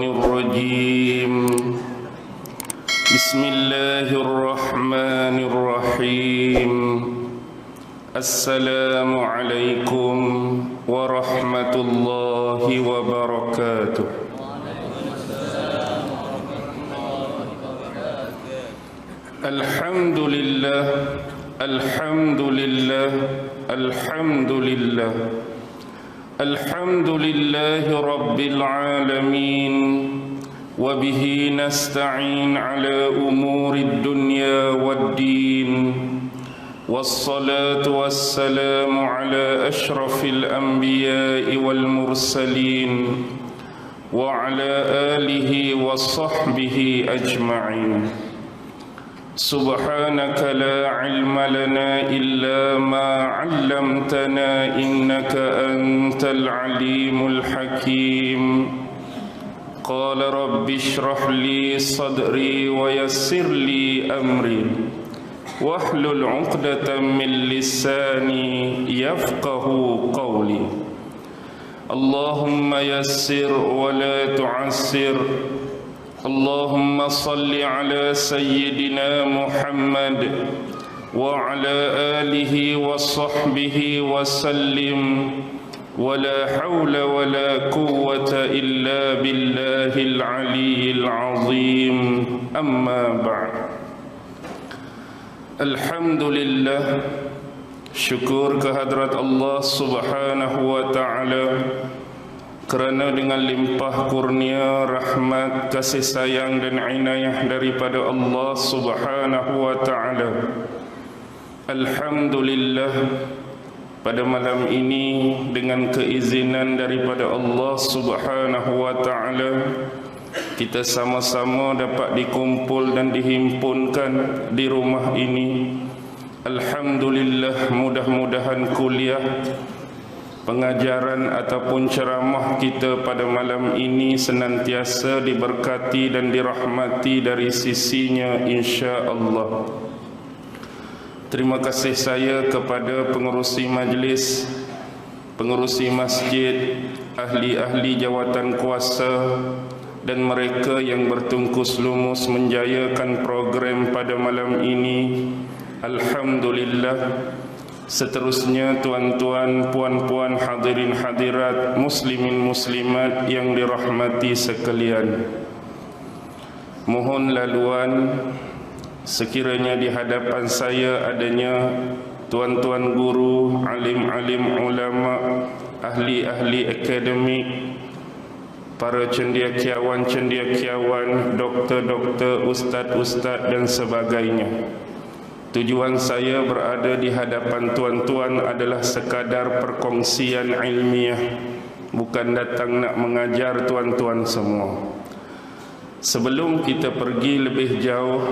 الرجيم بسم الله الرحمن الرحيم السلام عليكم ورحمة الله وبركاته. الحمد لله الحمد لله الحمد لله الحمد لله رب العالمين وبه نستعين على أمور الدنيا والدين والصلاة والسلام على أشرف الأنبياء والمرسلين وعلى آله وصحبه أجمعين. سبحانك لا علم لنا إلا ما علمتنا إنك أنت العليم الحكيم. قال رب اشرح لي صدري ويسر لي أمري واحلل عقدة من لساني يفقه قولي. اللهم يسر ولا تعسر. اللهم صل على سيدنا محمد وعلى آله وصحبه وسلم ولا حول ولا قوة إلا بالله العلي العظيم. أما بعد. Alhamdulillah, syukur kehadrat Allah Subhanahu wa ta'ala kerana dengan limpah kurnia, rahmat, kasih sayang dan inayah daripada Allah Subhanahu wa ta'ala. Alhamdulillah, pada malam ini dengan keizinan daripada Allah Subhanahu wa ta'ala, kita sama-sama dapat dikumpul dan dihimpunkan di rumah ini. Alhamdulillah, mudah-mudahan kuliah, pengajaran ataupun ceramah kita pada malam ini senantiasa diberkati dan dirahmati dari sisinya, insya-Allah. Terima kasih saya kepada pengerusi majlis, pengerusi masjid, ahli-ahli jawatan kuasa dan mereka yang bertungkus lumus menjayakan program pada malam ini. Alhamdulillah. Seterusnya tuan-tuan, puan-puan, hadirin hadirat, muslimin muslimat yang dirahmati sekalian, mohon laluan sekiranya di hadapan saya adanya tuan-tuan guru, alim-alim ulama, ahli-ahli akademik, para cendekiawan-cendekiawan, doktor-doktor, ustaz-ustaz dan sebagainya. Tujuan saya berada di hadapan tuan-tuan adalah sekadar perkongsian ilmiah, bukan datang nak mengajar tuan-tuan semua. Sebelum kita pergi lebih jauh,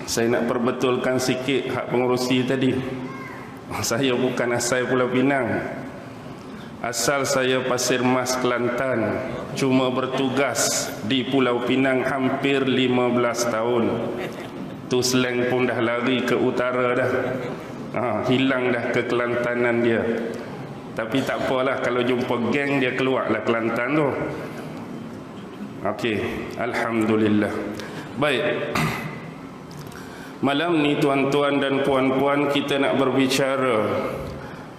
saya nak perbetulkan sikit hak pengurusi tadi. Saya bukan asal Pulau Pinang. Asal saya Pasir Mas, Kelantan. Cuma bertugas di Pulau Pinang hampir 15 tahun. Tu slang pun dah lari ke utara dah. Hilang dah ke Kelantanan dia. Tapi tak apalah, kalau jumpa geng dia keluarlah Kelantan tu. Okey, alhamdulillah. Baik. Malam ni tuan-tuan dan puan-puan, kita nak berbicara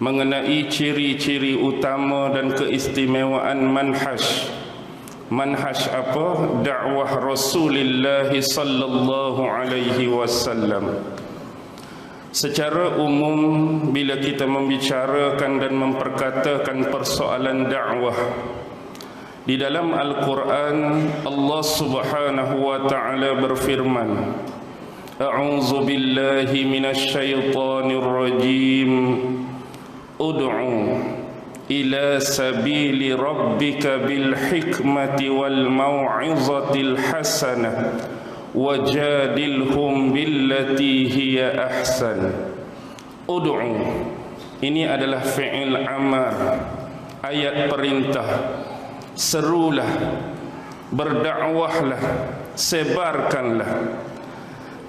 mengenai ciri-ciri utama dan keistimewaan manhaj. Manhaj apa? Dakwah Rasulullah sallallahu alaihi wasallam. Secara umum bila kita membicarakan dan memperkatakan persoalan dakwah, di dalam Al-Quran Allah Subhanahu wa ta'ala berfirman, A'udzu billahi minasyaitonir rajim. Ud'u ila sabili rabbika bil hikmati wal mau'izatil hasanah wajadilhum billati hiya ahsan. Ud'u, ini adalah fi'il amar, ayat perintah. Serulah, berdakwahlah, sebarkanlah.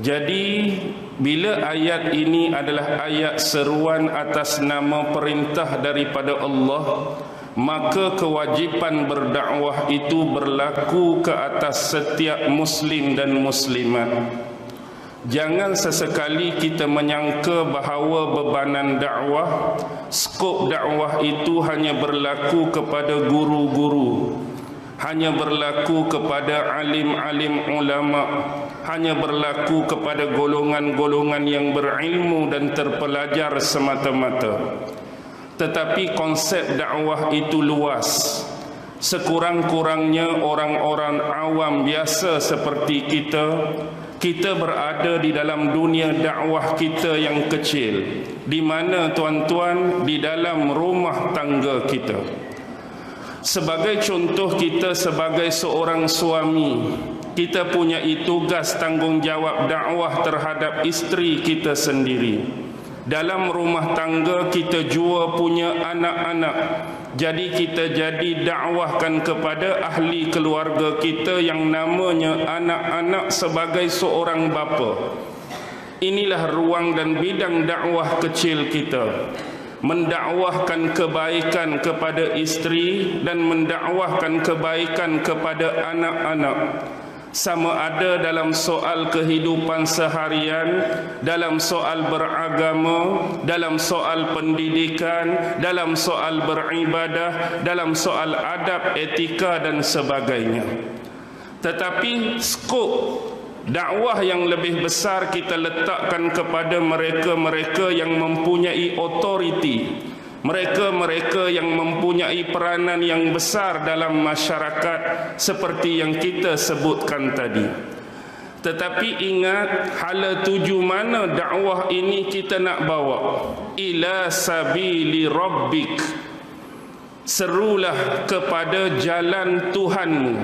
Jadi bila ayat ini adalah ayat seruan atas nama perintah daripada Allah, maka kewajipan berdakwah itu berlaku ke atas setiap muslim dan muslimat. Jangan sesekali kita menyangka bahawa bebanan dakwah, skop dakwah itu hanya berlaku kepada guru-guru, hanya berlaku kepada alim-alim ulama, hanya berlaku kepada golongan-golongan yang berilmu dan terpelajar semata-mata. Tetapi konsep dakwah itu luas. Sekurang-kurangnya orang-orang awam biasa seperti kita berada di dalam dunia dakwah kita yang kecil. Di mana tuan-tuan? Di dalam rumah tangga kita. Sebagai contoh, kita sebagai seorang suami, kita punya tugas tanggungjawab dakwah terhadap isteri kita sendiri. Dalam rumah tangga kita jua punya anak-anak. Jadi kita dakwahkan kepada ahli keluarga kita yang namanya anak-anak sebagai seorang bapa. Inilah ruang dan bidang dakwah kecil kita. Mendakwahkan kebaikan kepada isteri dan mendakwahkan kebaikan kepada anak-anak. Sama ada dalam soal kehidupan seharian, dalam soal beragama, dalam soal pendidikan, dalam soal beribadah, dalam soal adab, etika dan sebagainya. Tetapi skop dakwah yang lebih besar kita letakkan kepada mereka-mereka yang mempunyai otoriti, mereka-mereka yang mempunyai peranan yang besar dalam masyarakat seperti yang kita sebutkan tadi. Tetapi ingat, hala tuju mana dakwah ini kita nak bawa? Ila sabili rabbik. Serulah kepada jalan Tuhanmu.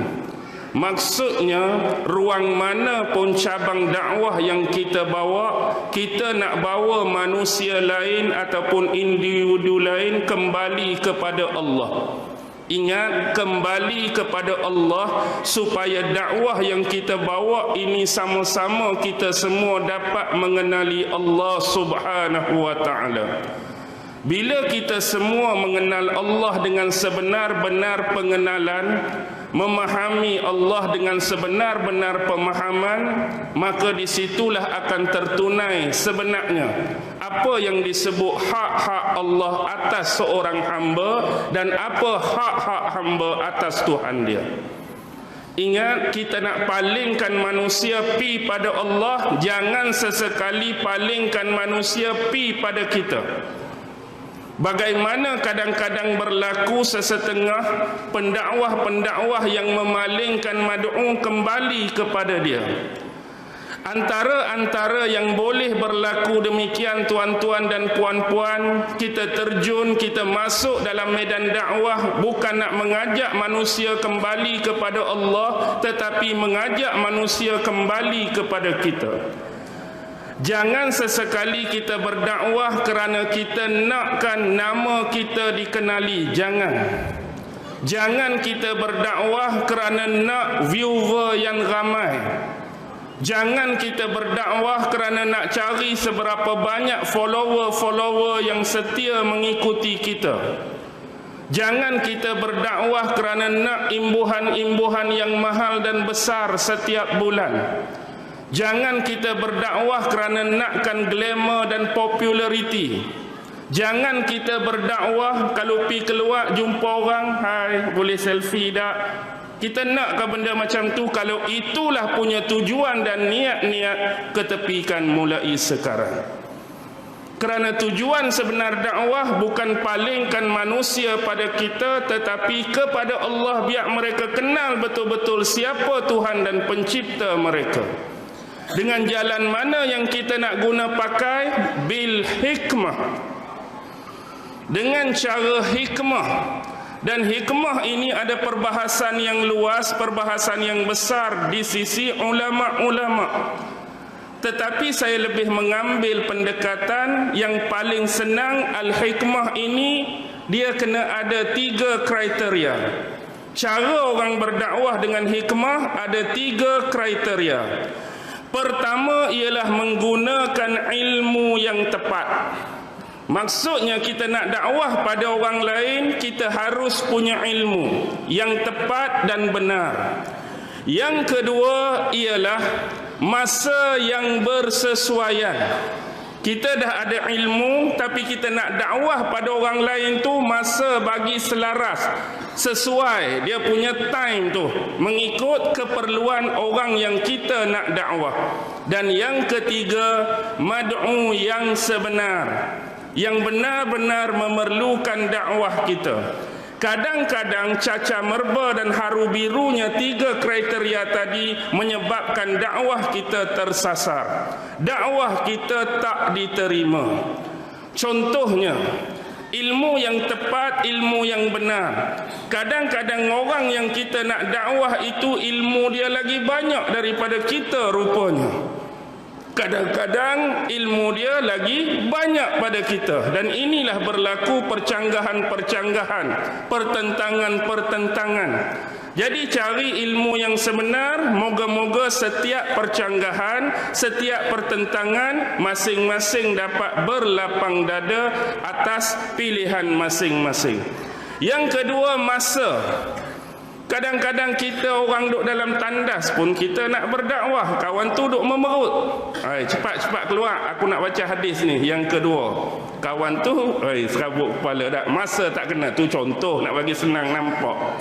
Maksudnya, ruang mana pun cabang dakwah yang kita bawa, kita nak bawa manusia lain ataupun individu lain kembali kepada Allah. Ingat, kembali kepada Allah supaya dakwah yang kita bawa ini sama-sama kita semua dapat mengenali Allah Subhanahu wa ta'ala. Bila kita semua mengenal Allah dengan sebenar-benar pengenalan, memahami Allah dengan sebenar-benar pemahaman, maka disitulah akan tertunai sebenarnya apa yang disebut hak-hak Allah atas seorang hamba dan apa hak-hak hamba atas Tuhan dia. Ingat, kita nak palingkan manusia pi pada Allah, jangan sesekali palingkan manusia pi pada kita. Bagaimana kadang-kadang berlaku sesetengah pendakwah-pendakwah yang memalingkan mad'u kembali kepada dia. Antara yang boleh berlaku demikian, tuan-tuan dan puan-puan, kita terjun, kita masuk dalam medan dakwah bukan nak mengajak manusia kembali kepada Allah, tetapi mengajak manusia kembali kepada kita. Jangan sesekali kita berdakwah kerana kita nakkan nama kita dikenali. Jangan kita berdakwah kerana nak viewer yang ramai. Jangan kita berdakwah kerana nak cari seberapa banyak follower yang setia mengikuti kita. Jangan kita berdakwah kerana nak imbuhan-imbuhan yang mahal dan besar setiap bulan. Jangan kita berdakwah kerana nakkan glamour dan populariti. Jangan kita berdakwah kalau pergi keluar jumpa orang, hai, boleh selfie tak? Kita nakkah benda macam tu? Kalau itulah punya tujuan dan niat-niat, ketepikan mulai sekarang. Kerana tujuan sebenar dakwah bukan palingkan manusia pada kita, tetapi kepada Allah, biar mereka kenal betul-betul siapa Tuhan dan pencipta mereka. Dengan jalan mana yang kita nak guna pakai? Bil hikmah. Dengan cara hikmah. Dan hikmah ini ada perbahasan yang luas, perbahasan yang besar di sisi ulama-ulama. Tetapi saya lebih mengambil pendekatan yang paling senang. Al-hikmah ini dia kena ada 3 kriteria. Cara orang berdakwah dengan hikmah ada 3 kriteria. Pertama ialah menggunakan ilmu yang tepat. Maksudnya kita nak dakwah pada orang lain, kita harus punya ilmu yang tepat dan benar. Yang kedua ialah masa yang bersesuaian. Kita dah ada ilmu, tapi kita nak dakwah pada orang lain tu masa bagi selaras, sesuai dia punya time tu, mengikut keperluan orang yang kita nak dakwah. Dan yang ketiga, mad'u yang sebenar, yang benar-benar memerlukan dakwah kita. Kadang-kadang caca merba dan haru birunya tiga kriteria tadi menyebabkan dakwah kita tersasar, dakwah kita tak diterima. Contohnya, ilmu yang tepat, ilmu yang benar. Kadang-kadang orang yang kita nak dakwah itu ilmu dia lagi banyak daripada kita rupanya. Kadang-kadang ilmu dia lagi banyak pada kita. Dan inilah berlaku percanggahan-percanggahan, pertentangan-pertentangan. Jadi cari ilmu yang sebenar. Moga-moga setiap percanggahan, setiap pertentangan, masing-masing dapat berlapang dada atas pilihan masing-masing. Yang kedua, masa. Kadang-kadang kita orang duduk dalam tandas pun kita nak berdakwah, kawan tu duduk memerut. Cepat-cepat keluar, aku nak baca hadis ni. Yang kedua, kawan tu serabut kepala dah. Masa tak kena. Tu contoh nak bagi senang nampak.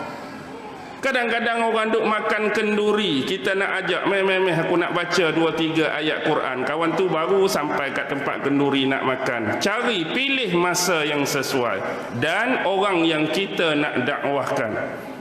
Kadang-kadang orang duk makan kenduri, kita nak ajak, meh aku nak baca 2-3 ayat Quran. Kawan tu baru sampai kat tempat kenduri nak makan. Cari, pilih masa yang sesuai dan orang yang kita nak dakwahkan.